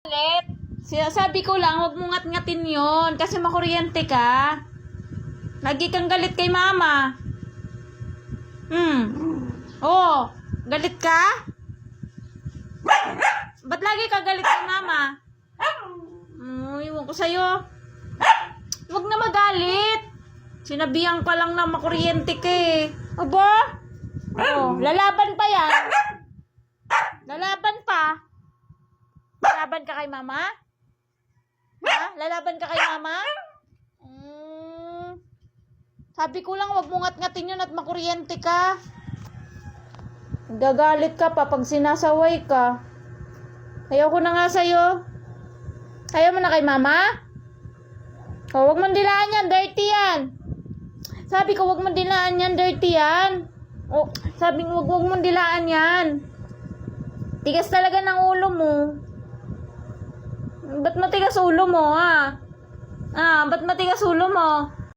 Ulit. Sinasabi ko lang, huwag mong ngat-ngatin yun. Kasi makuryente ka. Lagi kang galit kay mama. Oh, galit ka? Ba't lagi ka galit kay mama? Iwan ko sa'yo. Huwag na magalit. Sinabihan ka lang na makuryente ka eh. Aba? Oh, lalaban pa yan. Lalaban pa. Lalaban ka kay mama? Ha? Lalaban ka kay mama? Sabi ko lang, wag mo ngat-ngatin yun at makuryente ka. Gagalit ka pa pag sinasaway ka. Ayaw ko na nga sa'yo. Ayaw mo na kay mama? O, wag mong dilaan yan, dirty yan. Sabi ko, wag mong dilaan yan, dirty yan. O, sabi ko, wag mong dilaan yan. Tigas talaga ng ulo mo. Ba't matigas ulo mo, ha? Ba't matigas ulo mo?